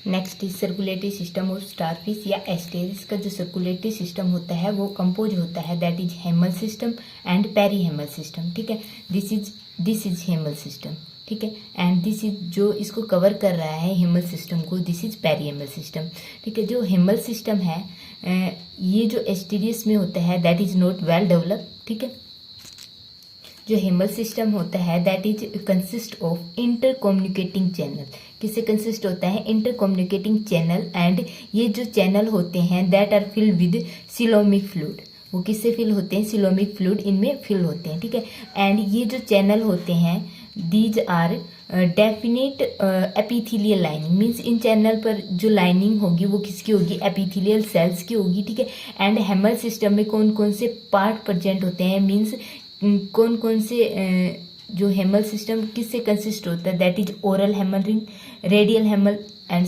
Next is circulatory system of starfish या एस्टेरिस का जो सर्कुलेटरी सिस्टम होता है वो कंपोज होता है that is haemal system and perihaemal system. ठीक है, दिस इज हेमल सिस्टम। ठीक है, एंड दिस इज जो इसको कवर कर रहा है हेमल सिस्टम को, this is perihaemal system. ठीक है, जो हेमल सिस्टम है ये जो एस्टेरिस में होता है that is not well develop. ठीक है, जो हेमल सिस्टम होता है that is consist of inter communicating channel. किससे कंसिस्ट होता है? Inter communicating channel. एंड ये जो चैनल होते हैं that are filled with coelomic fluid. वो किससे फिल होते हैं? सिलोमिक फ्लूइड इनमें फिल होते हैं। ठीक है, एंड ये जो चैनल होते हैं these are definite epithelial lining. Means इन चैनल पर जो लाइनिंग होगी वो किसकी होगी? एपिथेलियल सेल्स की होगी। ठीक है, एंड हेमल सिस्टम में कौन कौन से पार्ट प्रेजेंट होते हैं? मीन्स कौन कौन से जो हेमल सिस्टम किससे कंसिस्ट होता है? That is oral haemal ring, radial haemal and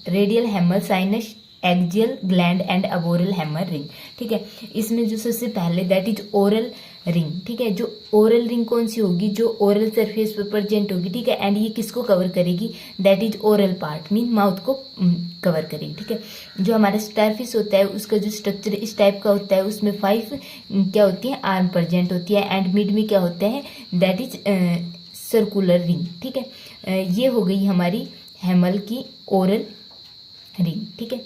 radial haemal sinus, axial gland and aboral haemal ring. ठीक है, इसमें जो सबसे पहले दैट इज ओरल रिंग। ठीक है, जो ओरल रिंग कौन सी होगी? जो ओरल सरफेस पर प्रेजेंट होगी। ठीक है, एंड ये किसको कवर करेगी? That is oral part, mean mouth को कवर करेगी। ठीक है, जो हमारा स्टारफिश होता है उसका जो स्ट्रक्चर इस टाइप का होता है, उसमें 5 क्या होती है? आर्म प्रेजेंट होती है एंड मिड में क्या होता है? That is circular ring. ठीक है, ये हो गई हमारी हेमल की ओरल रिंग। ठीक है,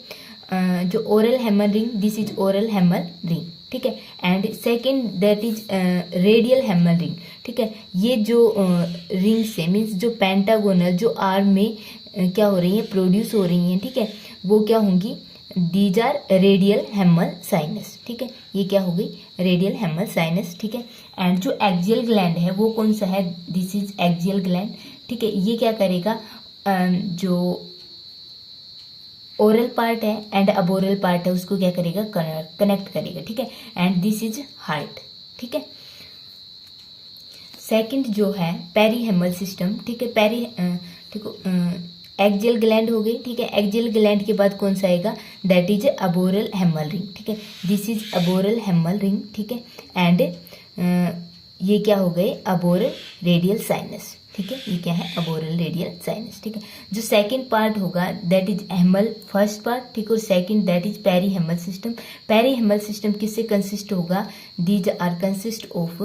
जो oral haemal ring, this is oral haemal ring. ठीक है, and second that is radial haemal ring. ठीक है, ये जो रिंग से मीन्स जो पेंटागोनल जो आर्म में क्या हो रही है? प्रोड्यूस हो रही हैं। ठीक है, वो क्या होंगी? These are radial haemal sinus. ठीक है, ये क्या हो गई? Radial haemal sinus. ठीक है, एंड जो एक्जियल ग्लैंड है वो कौन सा है? This is axial gland. ठीक है, ये क्या करेगा? जो ओरल पार्ट है एंड अबोरल पार्ट है उसको क्या करेगा? कनेक्ट करेगा। ठीक है, एंड दिस इज हार्ट। ठीक है, सेकंड जो है पेरी हेमल सिस्टम। ठीक है, पेरी एक्जियल ग्लैंड हो गई। ठीक है, एक्जियल ग्लैंड के बाद कौन सा आएगा? That is aboral haemal ring. ठीक है, this is aboral haemal ring. ठीक है, एंड ये क्या हो गए? Aboral radial sinus. ठीक है, ये क्या है? Aboral radial sinus. ठीक है, जो सेकंड पार्ट होगा that is haemal first part. ठीक है, और second that is perihaemal system. Perihaemal system किससे कंसिस्ट होगा? दीज आर कंसिस्ट ऑफ,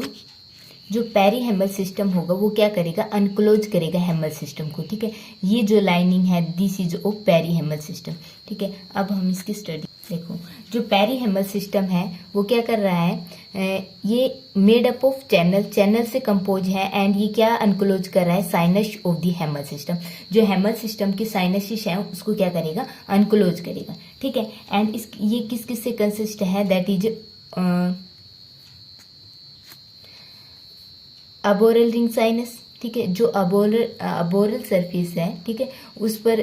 जो पेरी हेमल सिस्टम होगा वो क्या करेगा? अनक्लोज करेगा हेमल सिस्टम को। ठीक है, ये जो लाइनिंग है this is of perihaemal system. ठीक है, अब हम इसकी स्टडी देखो। जो पेरी हेमल सिस्टम है वो क्या कर रहा है? ये मेड अप ऑफ चैनल से कंपोज है एंड ये क्या अनक्लोज कर रहा है? Sinus of the haemal system. जो हेमल सिस्टम की साइनसिस है उसको क्या करेगा? अनक्लोज करेगा। ठीक है, एंड ये किस किस से कंसिस्ट है? That is aboral ring sinus. ठीक है, जो अबोरल सरफेस है, ठीक है, उस पर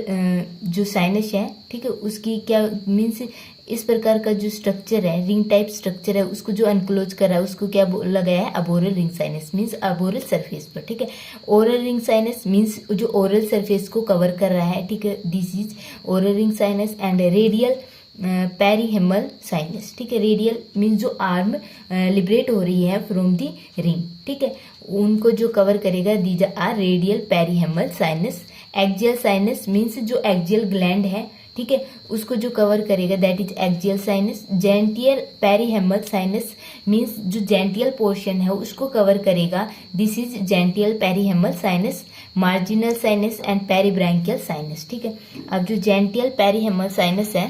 जो साइनस है, ठीक है, उसकी क्या मीन्स इस प्रकार का जो स्ट्रक्चर है, रिंग टाइप स्ट्रक्चर है, उसको जो अनक्लोज कर रहा है उसको क्या लगाया है? Aboral ring sinus means aboral surface पर। ठीक है, ओरल रिंग साइनस मीन्स जो ओरल सरफेस को कवर कर रहा है। ठीक है, this is oral ring sinus and radial perihaemal sinus. ठीक है, रेडियल मीन्स जो आर्म लिबरेट हो रही है फ्रॉम दी रिंग। ठीक है, उनको जो कवर करेगा these are radial perihaemal sinus. Axial sinus means जो एक्जियल ग्लैंड है, ठीक है, उसको जो कवर करेगा that is axial sinus. Genital perihaemal sinus means जो जेंटियल पोर्शन है उसको कवर करेगा, this is genital perihaemal sinus. Marginal sinus and peribranchial sinus. ठीक है, अब जो जेंटियल पेरी हेमल साइनस है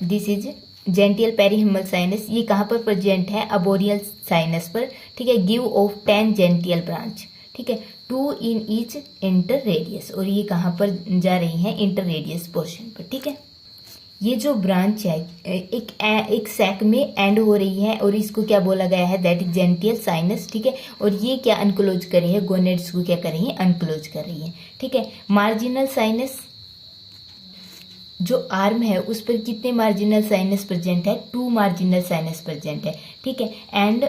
this is genital perihaemal sinus, ये कहाँ पर प्रेजेंट है? अबोरियल साइनस पर। ठीक है, गिव ऑफ 10 जेंटियल ब्रांच। ठीक है, 2 इन ईच इंटर रेडियस, और ये कहाँ पर जा रही है? इंटर रेडियस पोर्शन पर। ठीक है, ये जो ब्रांच है एक सैक में एंड हो रही है और इसको क्या बोला गया है? That is genital sinus. ठीक है, और ये क्या अनक्लोज कर रही है? गोनेड्स को क्या कर रही है? अनक्लोज कर रही है। ठीक है, मार्जिनल साइनस जो आर्म है उस पर कितने मार्जिनल साइनस प्रेजेंट है? 2 मार्जिनल साइनस प्रेजेंट है। ठीक है, and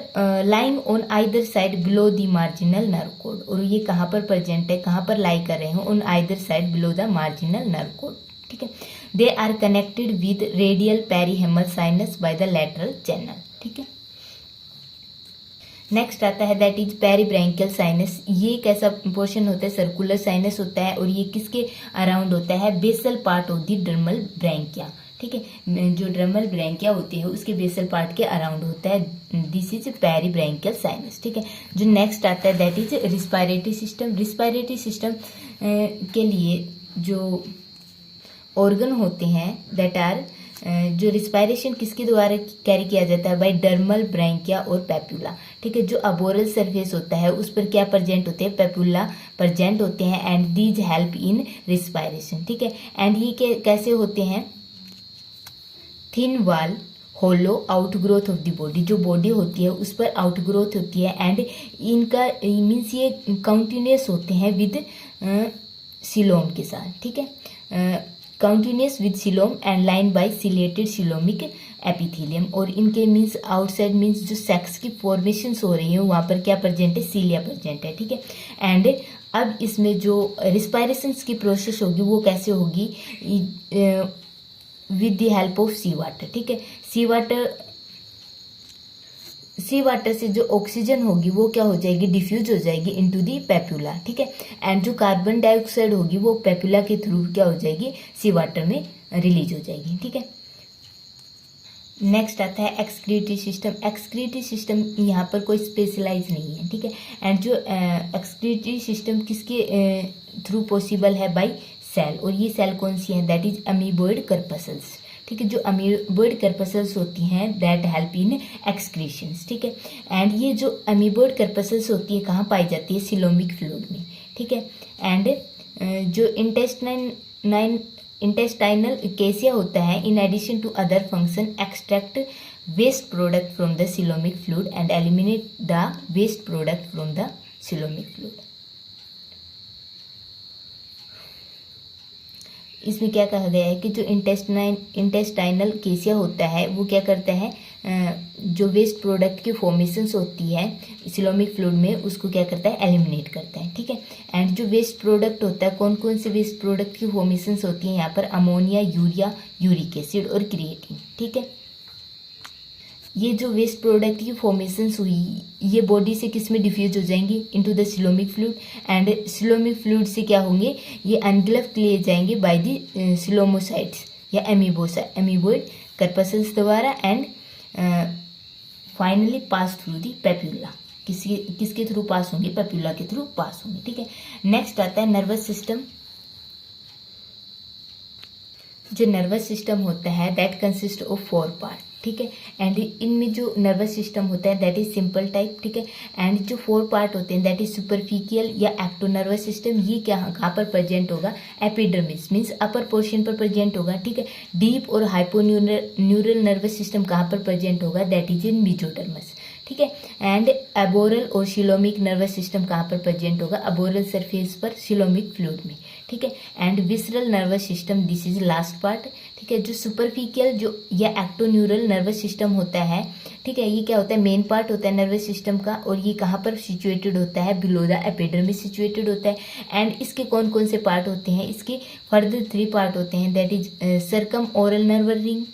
lying on either side below the marginal nerve code, और ये कहाँ पर प्रेजेंट है? कहाँ पर लाई कर रहे हैं? On either side below the marginal nerve cord. ठीक है, they are connected with radial perihaemal sinus by the lateral channel. ठीक है, नेक्स्ट आता है दैट इज पेरीब्रैंकियल साइनस। ये एक ऐसा पोर्शन होता है, सर्कुलर साइनस होता है और ये किसके अराउंड होता है, basal part of the dermal branchia. ठीक है, जो डर्मल ब्रैंकिया होती है उसके बेसल पार्ट के अराउंड होता है। This is peribranchial sinus. ठीक है, जो नेक्स्ट आता है that is respiratory system. Respiratory system के लिए जो ऑर्गन होते हैं दैट आर, जो रिस्पायरेशन किसके द्वारा कैरी किया जाता है, बाय डर्मल ब्रैंकिया और पेप्यूला। ठीक है, जो अबोरल सरफेस होता है उस पर क्या प्रेजेंट होते हैं, पेप्यूला प्रेजेंट होते हैं and these help in respiration. ठीक है, एंड ये कैसे होते हैं, thin wall hollow outgrowth of the body. जो बॉडी होती है उस पर आउटग्रोथ होती है एंड इनका मीन्स ये कंटिन्यूस होते हैं विद सिलोम के साथ। ठीक है, continuous with coelom and line by chelated coelomic epithelium. और इनके मीन्स आउटसाइड मीन्स जो सेक्स की फॉर्मेशन हो रही है वहां पर क्या प्रेजेंट है, सीलिया प्रेजेंट है। ठीक है, एंड अब इसमें जो रिस्पायरेशन की प्रोसेस होगी वो कैसे होगी, with the help of sea water. ठीक है, सी वाटर से जो ऑक्सीजन होगी वो क्या हो जाएगी, डिफ्यूज हो जाएगी इनटू दी पेप्यूला। ठीक है, एंड जो कार्बन डाइऑक्साइड होगी वो पेप्यूला के थ्रू क्या हो जाएगी, सी वाटर में रिलीज हो जाएगी। ठीक है, नेक्स्ट आता है एक्सक्रीटरी सिस्टम। एक्सक्रीटरी सिस्टम यहाँ पर कोई स्पेशलाइज नहीं है। ठीक है, एंड जो एक्सक्रीटरी सिस्टम किसके थ्रू पॉसिबल है, बाय सेल। और ये सेल कौन सी है, दैट इज अमीबोइड कर्पसल्स। ठीक है, जो अमीबोइड कर्पसल्स होती हैं दैट हेल्प इन एक्सक्रीशंस। ठीक है, एंड ये जो अमीबोइड कर्पसल्स होती है कहाँ पाई जाती है, सिलोमिक फ्लूइड में। ठीक है, एंड जो इंटेस्टाइनल केसिया होता है, in addition to other function extract waste product from the coelomic fluid and eliminate the waste product from the coelomic fluid. इसमें क्या कहा गया है कि जो इंटेस्टाइनल केसिया होता है वो क्या करता है, जो वेस्ट प्रोडक्ट की फॉर्मेशंस होती है सिलोमिक फ्लूइड में उसको क्या करता है, एलिमिनेट करता है। ठीक है, एंड जो वेस्ट प्रोडक्ट होता है, कौन कौन से वेस्ट प्रोडक्ट की फॉर्मेशंस होती है यहाँ पर, अमोनिया, यूरिया, यूरिक एसिड और क्रिएटिन। ठीक है, ये जो वेस्ट प्रोडक्ट की फॉर्मेशंस हुई ये बॉडी से किस में डिफ्यूज हो जाएंगी, into the coelomic fluid, and coelomic fluid से क्या होंगे, ये अनग्लफ्ट किए जाएंगे बाय द सिलोमोसाइट्स या एमीबोइड कर्पसल्स द्वारा and finally pass through the papula. किसके थ्रू पास होंगे, पेप्यूला के थ्रू पास होंगे। ठीक है, नेक्स्ट आता है नर्वस सिस्टम। जो नर्वस सिस्टम होता है दैट कंसिस्ट ऑफ 4 पार्ट। ठीक है, एंड इनमें जो नर्वस सिस्टम होता है दैट इज सिंपल टाइप। ठीक है, एंड जो 4 पार्ट होते हैं दैट इज सुपरफिशियल या एक्टो नर्वस सिस्टम। ये कहाँ पर प्रेजेंट होगा, एपिडर्मिस मीन्स अपर पोर्शन पर प्रेजेंट होगा। ठीक है, डीप और हाइपोन्यूरल नर्वस सिस्टम कहाँ पर प्रेजेंट होगा, दैट इज इन मेसोडर्मस। ठीक है, एंड अबोरल और सिलोमिक नर्वस सिस्टम कहाँ पर प्रेजेंट होगा, अबोरल सरफेस पर सिलोमिक फ्लूइड में। ठीक है, and visceral nervous system this is last part. ठीक है, जो सुपरफिशियल जो या एक्टोन्यूरल नर्वस सिस्टम होता है, ठीक है, ये क्या होता है, मेन पार्ट होता है नर्वस सिस्टम का और ये कहाँ पर सिचुएटेड होता है, बिलो द एपिडर्मिस सिचुएटेड होता है। एंड इसके कौन कौन से पार्ट होते हैं, इसके फर्दर 3 पार्ट होते हैं that is circum oral nerve ring,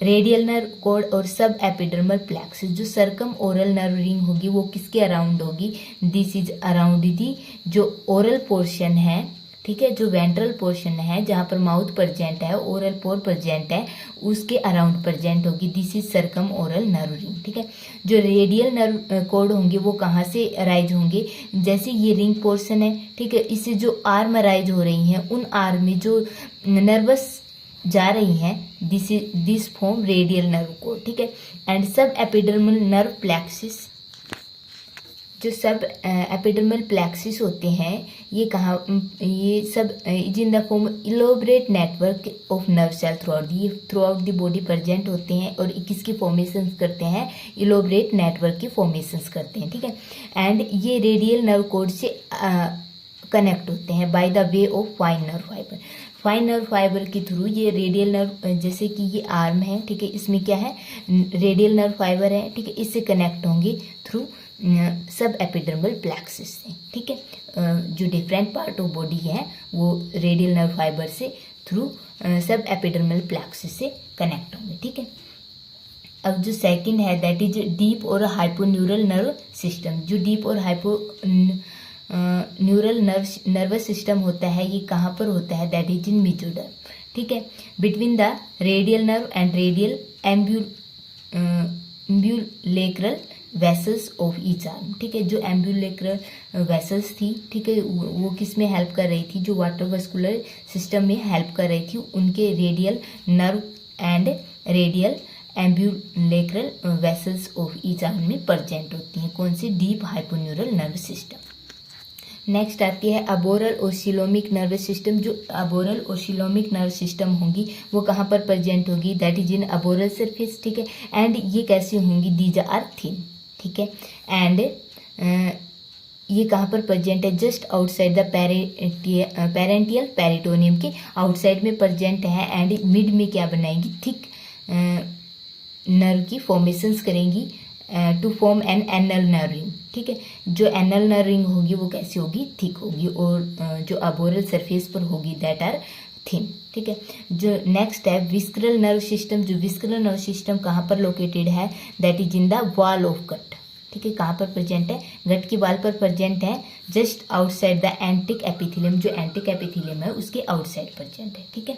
radial nerve code और सब एपिडर्मल प्लेक्स। जो सर्कम ओरल नर्व रिंग होगी वो किसके अराउंड होगी, दिस इज अराउंड दी जो ओरल पोर्शन है। ठीक है, जो वेंट्रल पोर्शन है जहाँ पर माउथ प्रेजेंट है, ओरल पोर प्रेजेंट है, उसके अराउंड प्रेजेंट होगी, this is circum oral nerve ring. ठीक है, जो रेडियल नर्व कोड होंगे वो कहाँ से अराइज होंगे, जैसे ये रिंग पोर्शन है, ठीक है, इससे जो आर्म अराइज हो रही हैं उन आर्म में जो नर्वस जा रही हैं this form radial nerve cord. ठीक है, एंड सब एपिडर्मल नर्व प्लेक्सिस, जो सब एपिडर्मल प्लेक्सिस होते हैं ये कहाँ, ये सब is in the form elaborate network of nerve cell throughout the body present होते हैं और किसकी फॉर्मेशन करते हैं, इलोबरेट नेटवर्क की फॉर्मेशन करते हैं। ठीक है, एंड ये रेडियल नर्व कोड से कनेक्ट होते हैं by the way of fine nerve fibre. Fine nerve fibre के थ्रू ये रेडियल नर्व, जैसे कि ये आर्म है, ठीक है, इसमें क्या है, रेडियल नर्व फाइबर है, ठीक है, इससे कनेक्ट होंगे थ्रू सब एपिडर्मल प्लेक्सिस से। ठीक है, जो डिफरेंट पार्ट ऑफ बॉडी है वो रेडियल नर्व फाइबर से थ्रू सब एपिडर्मल प्लेक्सिस से कनेक्ट होंगे। ठीक है, अब जो सेकंड है दैट इज डीप और हाइपोन्यूरल नर्व सिस्टम। जो डीप और न्यूरल नर्वस सिस्टम होता है ये कहाँ पर होता है, दैट इज इन मेसोडर्म, ठीक है, between the radial nerve and radial ambulacral vessels of each arm, ठीक है। जो एम्ब्यूलेक्रल वेसल्स थी, ठीक है, वो किस में हेल्प कर रही थी, जो वाटर वस्कुलर सिस्टम में हेल्प कर रही थी, उनके radial nerve and radial ambulacral vessels of each arm में प्रेजेंट होती हैं। कौन सी, deep hyponeural nerve system. Next आती है अबोरल ओसिलोमिक नर्वस सिस्टम। जो अबोरल ओसिलोमिक नर्व सिस्टम होंगी वो कहाँ पर प्रेजेंट होगी, that is in aboral surface, ठीक है। एंड ये कैसी होंगी, दीज आर थिन, ठीक है। एंड ये कहाँ पर प्रेजेंट है, just outside the parietal peritoneum के आउटसाइड में प्रेजेंट है। एंड मिड में क्या बनाएंगी, थिक नर्व की फॉर्मेशंस करेंगी to form an anal nerve ring, ठीक है। जो एनल नर्व रिंग होगी वो कैसी होगी, थिक होगी, और जो अबोरल सरफेस पर होगी दैट आर थिन, ठीक है। जो नेक्स्ट है विस्करल नर्व सिस्टम। जो विस्करल नर्व सिस्टम कहाँ पर लोकेटेड है, that is in the wall of gut, ठीक है। कहाँ पर प्रेजेंट है, गट की वाल पर प्रेजेंट है, just outside the antique epithelium. जो एंटिक एपिथेलियम है उसके आउटसाइड प्रेजेंट है, ठीक है।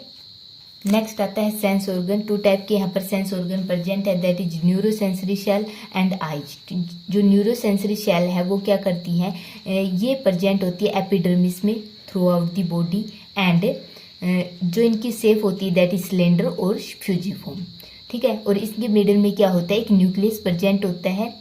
नेक्स्ट आता है सेंस ऑर्गन। टू टाइप के यहाँ पर सेंस ऑर्गन प्रेजेंट है, that is neurosensory cell and eyes. जो न्यूरोसेंसरी शेल है वो क्या करती हैं, ये प्रेजेंट होती है एपिडर्मिस में through out the body. And जो इनकी शेप होती है दैट इज सिलेंडर और फ्यूजिफॉर्म, ठीक है। और इसके मिडिल में क्या होता है, एक न्यूक्लियस प्रेजेंट होता है,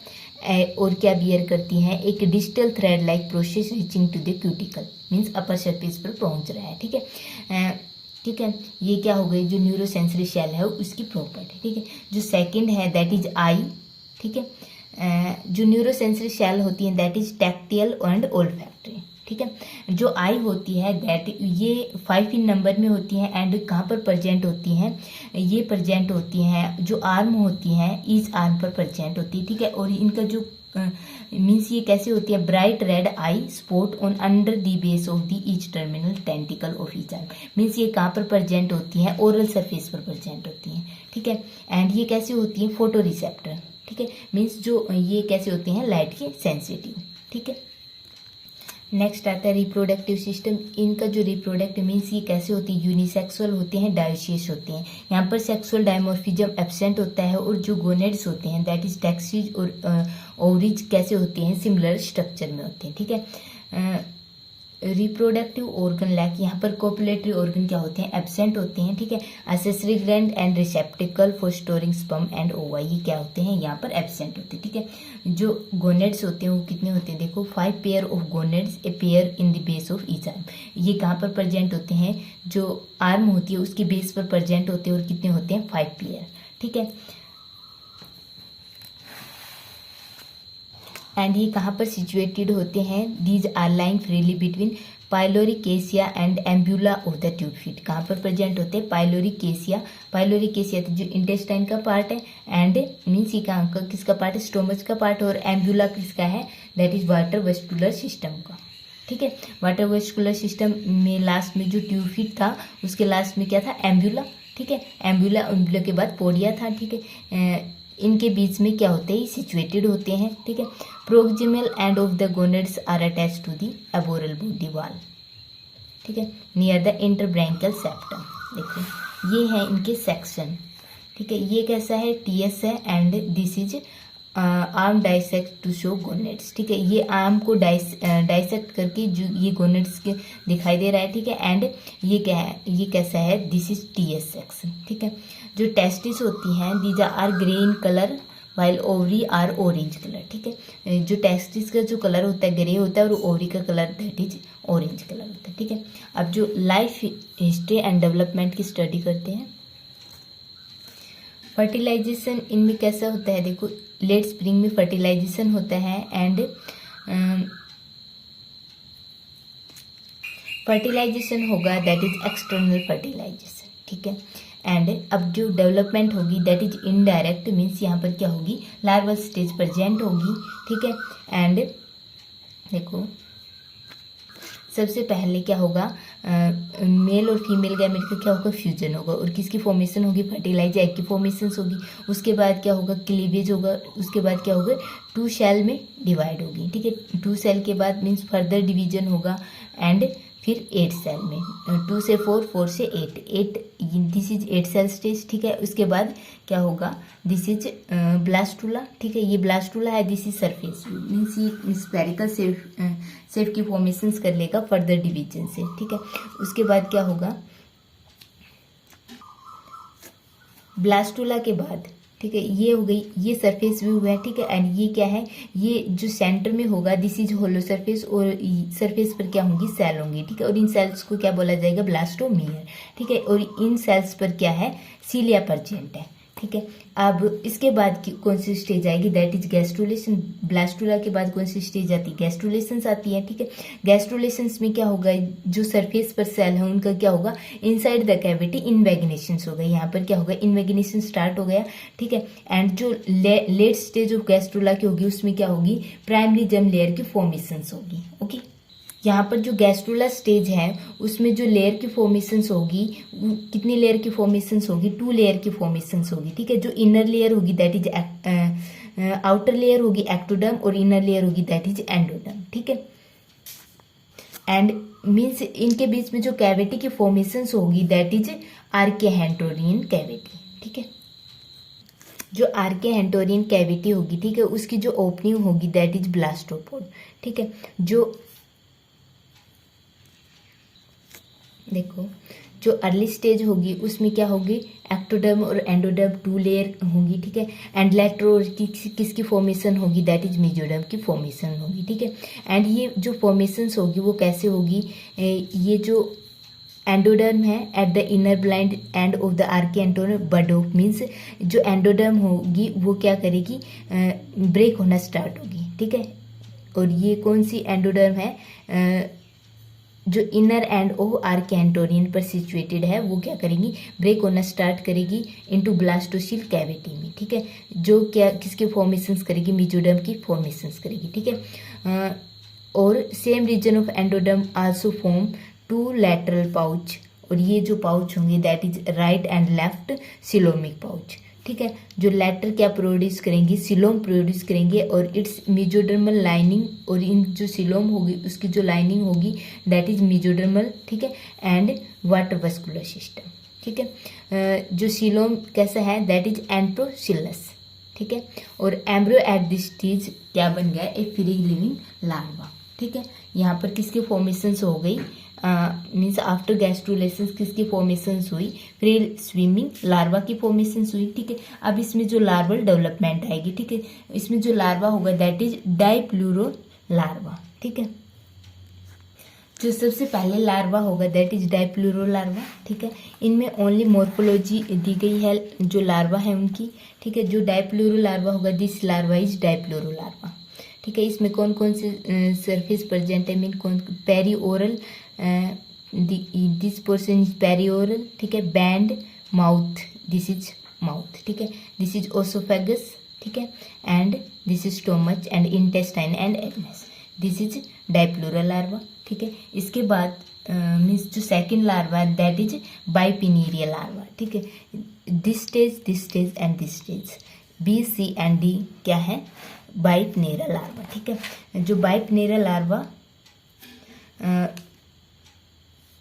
और क्या बियर करती हैं, एक digital thread like process reaching to the cuticle, means upper surface पर पहुंच रहा है, ठीक है, ठीक है। ये क्या हो गई, जो न्यूरोसेंसरी शेल है उसकी प्रॉपर्टी, ठीक है। जो सेकंड है दैट इज आई, ठीक है। जो न्यूरोसेंसरी शेल होती है दैट इज टैक्टियल एंड ओल्फैक्टरी, ठीक है। जो आई होती है दैट ये 5 इन नंबर में होती हैं। एंड कहाँ पर प्रेजेंट होती हैं, ये प्रेजेंट होती हैं जो आर्म होती हैं, ईच आर्म पर प्रेजेंट होती है, ठीक है। और इनका जो मीन्स ये कैसे होती है, bright red I spot on under the base of the each terminal tentacle of each arm. Means ये कहाँ पर प्रेजेंट होती हैं, ओरल सरफेस पर प्रेजेंट होती हैं, ठीक है। एंड ये कैसे होती है, फोटो रिसेप्टर, ठीक है। मीन्स जो ये कैसे होती हैं, लाइट के सेंसिटिव, ठीक है। नेक्स्ट आता है रिप्रोडक्टिव सिस्टम। इनका जो रिप्रोडक्टिव मीन्स ये कैसे होती है, यूनिसेक्सुअल होते हैं, डायोसियस होते हैं। यहाँ पर सेक्सुअल डायमॉर्फिज्म एब्सेंट होता है। और जो गोनेड्स होते हैं दैट इज टेक्सिज और ओवरीज कैसे होते हैं, सिमिलर स्ट्रक्चर में होते हैं, ठीक है। रिप्रोडक्टिव ऑर्गन लैक, यहाँ पर कोपुलेटरी ऑर्गन क्या होते हैं, एब्सेंट होते हैं, ठीक है। Accessory gland and रिसेप्टिकल for storing sperm and ओवा, ये क्या होते हैं, यहाँ पर एब्सेंट होते हैं, ठीक है। जो गोनेड्स होते हैं वो कितने होते हैं, देखो 5 pair of gonads appear in the base of each arm. ये कहाँ पर प्रेजेंट होते हैं, जो आर्म होती है उसके बेस पर प्रेजेंट होते हैं, और कितने होते हैं, 5 पेयर, ठीक है। एंड ये कहाँ पर सिचुएटेड होते हैं, these are lying freely between pyloric caeca and ampulla of the tube feet. कहाँ पर प्रेजेंट होते हैं, पाइलोरिकेसिया तो जो इंटेस्टाइन का पार्ट है, एंड मीन्स ये कहाँ का किसका पार्ट है, स्टोमच का पार्ट, और एम्ब्यूला किसका है, that is water vascular system का, ठीक है। वाटर वेस्कुलर सिस्टम में लास्ट में जो ट्यूब फीट था उसके लास्ट में क्या था, एम्ब्यूला, ठीक है। एम्ब्यूला के बाद पोडिया था, ठीक है। इनके बीच में क्या होते हैं, सिचुएटेड होते हैं, ठीक है। Proximal end of the gonads are attached to the aboral body wall, ठीक है, नियर द इंटरब्रैंकियल सेप्टम। देखो ये है इनके सेक्शन, ठीक है। ये कैसा है, टीएस है, and this is arm dissect to show gonads, ठीक है। ये आर्म को डाइसेक्ट करके जो ये गोनेड्स के दिखाई दे रहा है, ठीक है। एंड ये क्या है, ये कैसा है, दिस इज टीएस सेक्शन, ठीक है। जो टेस्टिस होती हैं these are grey in colour while ovary are orange colour, ठीक है। जो टेस्टिस का जो कलर होता है ग्रे होता है, और ओवरी का colour that is orange colour होता है, ठीक है। अब जो लाइफ हिस्ट्री एंड डेवलपमेंट की स्टडी करते हैं, फर्टिलाइजेशन इनमें कैसा होता है, देखो लेट स्प्रिंग में फर्टिलाइजेशन होता है। एंड फर्टिलाइजेशन होगा दैट इज एक्सटर्नल फर्टिलाइजेशन, ठीक है। एंड अब जो डेवलपमेंट होगी दैट इज इनडायरेक्ट, मीन्स यहाँ पर क्या होगी, लार्वल स्टेज प्रेजेंट होगी, ठीक है। एंड देखो सबसे पहले क्या होगा, मेल और फीमेल गैमेट का क्या होगा, फ्यूजन होगा, और किसकी फॉर्मेशन होगी, फर्टिलाइज एग की फॉर्मेशन होगी। उसके बाद क्या होगा, क्लीवेज होगा। उसके बाद क्या होगा, 2 सेल में डिवाइड होगी, ठीक है। 2 सेल के बाद मीन्स फर्दर डिवीजन होगा एंड फिर 8 सेल में, 2 से 4, 4 से 8, दिस इज 8 सेल स्टेज, ठीक है। उसके बाद क्या होगा, दिस इज ब्लास्टुला, ठीक है। ये ब्लास्टुला है, दिस इज सरफेस मीन्स ये स्फेरिकल शेप की फॉर्मेशंस कर लेगा फर्दर डिवीजन से, ठीक है। उसके बाद क्या होगा, ब्लास्टुला के बाद, ठीक है, ये हो गई, ये सरफेस व्यू है, ठीक है। एंड ये क्या है, ये जो सेंटर में होगा दिस इज होलो सरफेस, और सरफेस पर क्या होंगी, सेल होंगी, ठीक है। और इन सेल्स को क्या बोला जाएगा, ब्लास्टोमियर, ठीक है। और इन सेल्स पर क्या है, सीलिया प्रेजेंट है, ठीक है। अब इसके बाद कौन सी स्टेज आएगी, दैट इज गैस्ट्रुलेशन। ब्लास्टुला के बाद कौन सी स्टेज आती है, गैस्ट्रुलेशंस आती है, ठीक है। गैस्ट्रुलेशंस में क्या होगा, जो सरफेस पर सेल है उनका क्या होगा, इनसाइड द कैविटी इनवेगिनेशंस होगा। यहाँ पर क्या होगा, इनवेगिनेशन स्टार्ट हो गया, ठीक है। एंड जो लेट स्टेज ऑफ गैस्ट्रुला की होगी उसमें क्या होगी, प्राइमरी जर्म लेयर की फॉर्मेशंस होगी, ओके। यहाँ पर जो गैस्ट्रुला स्टेज है उसमें जो लेयर की फॉर्मेशंस होगी, कितनी लेयर की फॉर्मेशंस होगी, 2 लेयर की फॉर्मेशंस होगी, ठीक है। जो इनर लेयर होगी दैट इज आउटर लेयर होगी एक्टोडर्म, और इनर लेयर होगी दैट इज एंडोडर्म, ठीक है। एंड मीन्स इनके बीच में जो कैविटी की फॉर्मेशंस होगी दैट इज आर्केहेंटोरियन कैविटी, ठीक है। जो आर्केहेंटोरियन कैविटी होगी, ठीक है, उसकी जो ओपनिंग होगी दैट इज ब्लास्टोपोड, ठीक है। जो देखो, जो अर्ली स्टेज होगी उसमें क्या होगी, एक्टोडर्म और एंडोडर्म 2 लेयर होंगी, ठीक है। एंड लेट्रो किसकी फॉर्मेशन होगी, दैट इज मेसोडर्म की फॉर्मेशन होगी, ठीक है। एंड ये जो फॉर्मेशंस होगी वो कैसे होगी, ये जो एंडोडर्म है at the inner blind end of the archenteron bud off, means जो एंडोडर्म होगी वो क्या करेगी, ब्रेक होना स्टार्ट होगी, ठीक है। और ये कौन सी एंडोडर्म है, जो इनर एंड ऑफ आर्केहेंटोरियन पर सिचुएटेड है, वो क्या करेगी, ब्रेक होना स्टार्ट करेगी इनटू ब्लास्टोसिल कैविटी में, ठीक है। जो क्या किसके फॉर्मेशंस करेगी, मेसोडर्म की फॉर्मेशंस करेगी, ठीक है। और same region of endoderm also form 2 lateral pouch, और ये जो पाउच होंगे that is right and left coelomic pouch, ठीक है। जो लेटर क्या प्रोड्यूस करेंगी, सिलोम प्रोड्यूस करेंगे, और इट्स मेसोडर्मल लाइनिंग, और इन जो सिलोम होगी उसकी जो लाइनिंग होगी दैट इज मेसोडर्मल, ठीक है। एंड वाटर वस्कुलर सिस्टम, ठीक है। जो सिलोम कैसा है, दैट इज एंट्रोसिलस, ठीक है। और एम्ब्रियो एट दिस स्टेज क्या बन गया, ए फ्री लिविंग लार्वा, ठीक है। यहाँ पर किसकी फॉर्मेशंस हो गई, मीन्स आफ्टर गैस्ट्रुलेशन किसकी फॉर्मेशंस हुई, फ्री स्विमिंग लार्वा की फॉर्मेशंस हुई, ठीक है। अब इसमें जो लार्वल डेवलपमेंट आएगी, ठीक है, इसमें जो लार्वा होगा दैट इज डाइप्लूरो लार्वा, ठीक है। जो सबसे पहले लार्वा होगा दैट इज डाइप्लूरो लार्वा, ठीक है। इनमें ओनली मॉर्फोलॉजी दी गई है जो लार्वा है उनकी, ठीक है। जो डाइप्लूरो लार्वा होगा this larva is dipleuro larva, ठीक है। इसमें कौन कौन से सरफेस प्रेजेंट है, मीन कौन, peri oral, this portion is peri oral, ठीक है। Band mouth, this is mouth, ठीक है। दिस इज ओसोफेगस, ठीक है। And this is stomach and intestine and एडनेस, दिस इज डाइप्लूरल लार्वा, ठीक है। इसके बाद मीन्स जो सेकेंड लार्वा है दैट इज बाइपिनीरियल लार्वा, ठीक है। This stage and this stage, B C and D क्या है, बाइपिनीरियल लार्वा, ठीक है। जो बाइपिनीरियल लार्वा,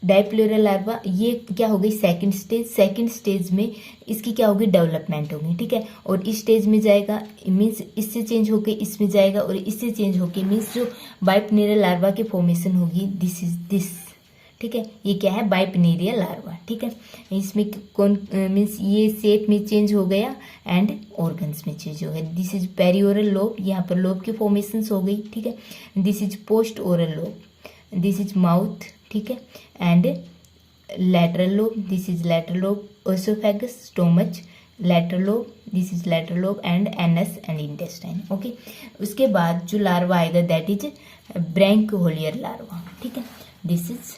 डाइप्लूरल लार्वा, ये क्या हो गई, सेकंड स्टेज में इसकी क्या होगी, डेवलपमेंट होगी, ठीक है। और इस स्टेज में जाएगा मीन्स इससे चेंज होके इसमें जाएगा, और इससे चेंज होके मीन्स जो बाइपिनीरियल लार्वा की फॉर्मेशन होगी दिस इज दिस, ठीक है। ये क्या है, बाइपिनीरियल लार्वा, ठीक है। इसमें कौन मीन्स ये शेप में चेंज हो गया एंड ऑर्गन्स में चेंज हो गया, दिस इज पेरिओरल लोब, यहाँ पर लोब की फॉर्मेशन हो गई, ठीक है। This is post oral lobe, this is mouth, ठीक है। And lateral lobe, this is lateral lobe, esophagus, stomach, lateral lobe, this is lateral lobe and anus and intestine, okay। उसके बाद जो लार्वा आएगा दैट इज ब्रैंक्योलियर लार्वा, ठीक है। This is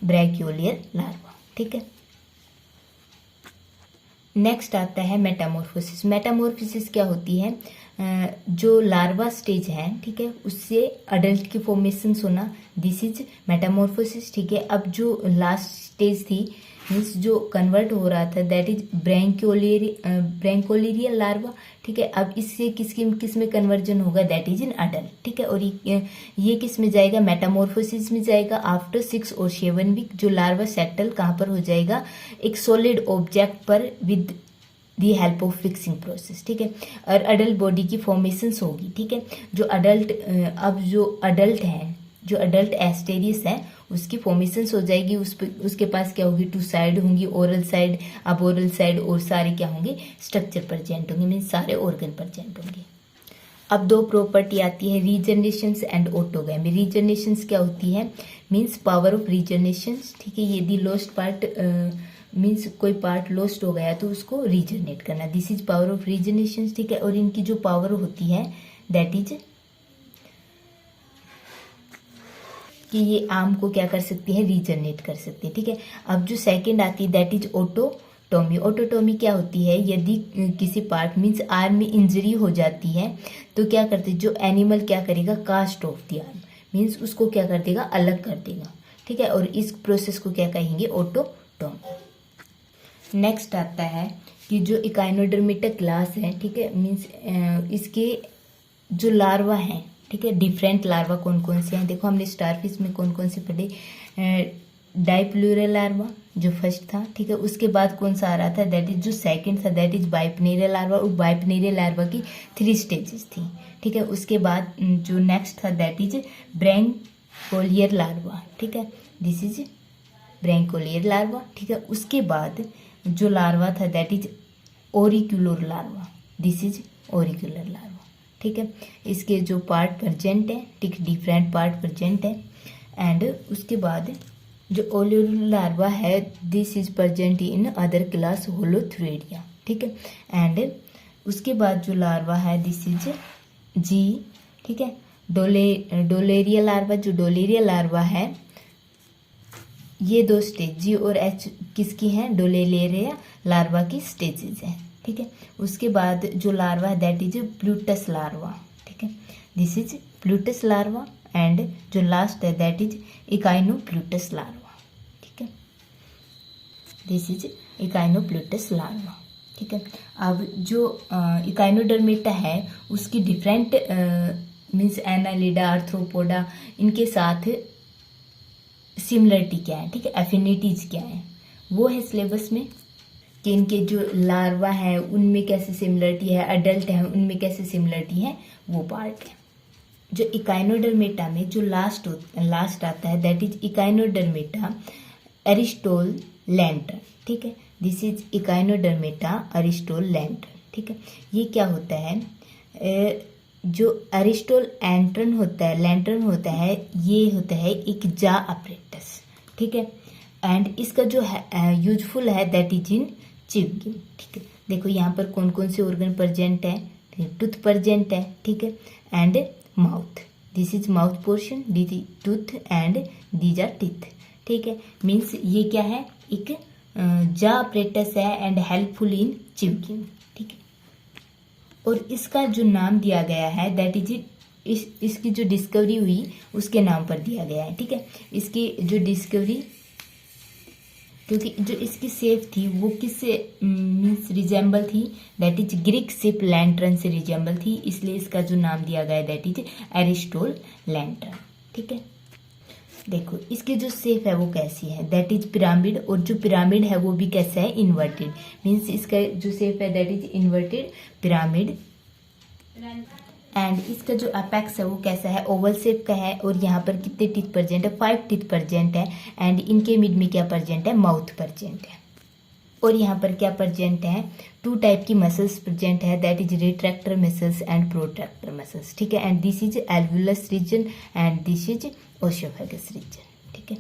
ब्रैंक्योलियर larva, ठीक है। नेक्स्ट आता है मेटामॉर्फोसिस। मेटामॉर्फोसिस क्या होती है, जो लार्वा स्टेज है, ठीक है, उससे अडल्ट की फॉर्मेशन होना, दिस इज मेटामॉर्फोसिस, ठीक है। अब जो लास्ट स्टेज थी मीन्स जो कन्वर्ट हो रहा था, दैट इज ब्रैंकोलेरियल लार्वा, ठीक है। अब इससे किस में कन्वर्जन होगा, दैट इज इन अडल्ट, ठीक है। और ये किस में जाएगा, मेटामॉर्फोसिस में जाएगा। आफ्टर 6 और 7 वीक जो लार्वा सेटल कहाँ पर हो जाएगा, एक सॉलिड ऑब्जेक्ट पर with the help of fixing process, ठीक है। और अडल्ट बॉडी की फॉर्मेशन होगी, ठीक है। जो अडल्ट अब जो अडल्ट है, जो अडल्ट एस्टेरियस है, उसकी फॉर्मेशन हो जाएगी। उसके पास क्या होगी, 2 साइड होंगी, ओरल साइड, अब ओरल साइड, और सारे क्या होंगे, स्ट्रक्चर प्रेजेंट होंगे, मीन्स सारे ऑर्गन प्रेजेंट होंगे। अब 2 प्रॉपर्टी आती है, रीजनरेशंस एंड ऑटोगैमी। रीजनरेशंस क्या होती है, मीन्स पावर ऑफ रीजनरेशंस, ठीक है। यदि लॉस्ट पार्ट मीन्स कोई पार्ट लॉस्ट हो गया तो उसको रीजनरेट करना, दिस इज पावर ऑफ रीजनरेशंस, ठीक है। और इनकी जो पावर होती है दैट इज कि ये आर्म को क्या कर सकती है, रीजनरेट कर सकती है, ठीक है। अब जो सेकंड आती है दैट इज ऑटोटोमी। ऑटोटोमी क्या होती है, यदि किसी पार्ट मीन्स आर्म में इंजरी हो जाती है तो क्या करते, जो एनिमल क्या करेगा, cast of the arm, means उसको क्या कर देगा, अलग कर देगा, ठीक है। और इस प्रोसेस को क्या कहेंगे, ऑटोटोमी। नेक्स्ट आता है कि जो इकाइनोडर्मेटा क्लास है, ठीक है, मीन्स इसके जो लार्वा हैं, ठीक है, डिफरेंट लार्वा कौन कौन से हैं, देखो हमने स्टारफिश में कौन कौन से पढ़े, डाइप्लूरल लार्वा जो फर्स्ट था, ठीक है। उसके बाद कौन सा आ रहा था, दैट इज जो सेकंड था, दैट इज बाइपनेरियल लार्वा। और बाइपनेरियल लार्वा की 3 स्टेजेस थी, ठीक है। उसके बाद जो नेक्स्ट था दैट इज ब्रैंकोलियर लार्वा, ठीक है, दिस इज ब्रैंकोलियर लार्वा, ठीक है। उसके बाद जो लार्वा था that is auricular larva, this is auricular larva, ठीक है। इसके जो पार्ट प्रेजेंट है, ठीक, डिफरेंट पार्ट प्रेजेंट है। एंड उसके बाद जो ओलिकुलर लार्वा है, this is present in other class Holothuroidea, ठीक है। एंड उसके बाद जो लार्वा है दिस इज जी, ठीक है, डोलेरिया लार्वा। जो डोलेरिया लार्वा है, ये 2 स्टेज जी और एच किसकी हैं, डोलेरिया लार्वा की स्टेजेस हैं, ठीक है। उसके बाद जो लार्वा है दैट इज प्लूटस लार्वा, ठीक है, this is Plutus larva. And जो लास्ट है दैट इज इकाइनोप्लूटस लार्वा, ठीक है, दिस इज इकाइनोप्लूटस लार्वा, ठीक है। अब जो इकाइनोडर्मेटा है उसकी डिफरेंट मीन्स एनालिडा, आर्थ्रोपोडा, इनके साथ सिमिलरिटी क्या है, ठीक है, एफिनिटीज क्या है, वो है सिलेबस में, कि इनके जो लार्वा है उनमें कैसे सिमिलरिटी है, अडल्ट है उनमें कैसे सिमिलरिटी है, वो पार्ट है। जो इकाइनोडर्मेटा में जो लास्ट आता है दैट इज इकाइनोडर्मेटा एरिस्टोलेंट्रन, ठीक है, दिस इज इकाइनोडर्मेटा एरिस्टोलेंट्रन, ठीक है। ये क्या होता है, जो एरिस्टोलेंट्रन होता है, लैंट्रन होता है, ये होता है एक जा अपरेटस, ठीक है। एंड इसका जो है यूजफुल है दैट इज इन चिविंग, ठीक है। देखो यहाँ पर कौन कौन से ऑर्गन प्रेजेंट है, टूथ प्रेजेंट है, ठीक है, and mouth, this is mouth portion, this is tooth and these are teeth, ठीक है। मीन्स ये क्या है, एक जा अपरेटस है एंड हेल्पफुल इन चिविंग, ठीक है। और इसका जो नाम दिया गया है दैट इज इसकी जो डिस्कवरी हुई उसके नाम पर दिया गया है, ठीक है। इसकी जो डिस्कवरी, क्योंकि जो इसकी शेप थी वो किससे मीन्स रिजेंबल थी, दैट इज ग्रीक शिप लैंट्रन से रिजेंबल थी, इसलिए इसका जो नाम दिया गया दैट इज एरिस्टोलेंट्रन, ठीक है। देखो इसकी जो शेप है वो कैसी है, दैट इज पिरामिड। और जो पिरामिड है वो भी कैसा है, इन्वर्टेड, मीन्स इसका जो शेप है that is inverted pyramid. And इसका जो अपेक्स है वो कैसा है, ओवल शेप का है। और यहाँ पर कितने टीथ प्रेजेंट है, 5 टीथ प्रेजेंट है। एंड इनके मिड में क्या प्रेजेंट है, माउथ प्रेजेंट है। और यहाँ पर क्या प्रेजेंट है, 2 टाइप की मसल्स प्रेजेंट है, that is retractor muscles and protractor muscles, ठीक है। And this is alveolus region and this is oesophagus region, ठीक है।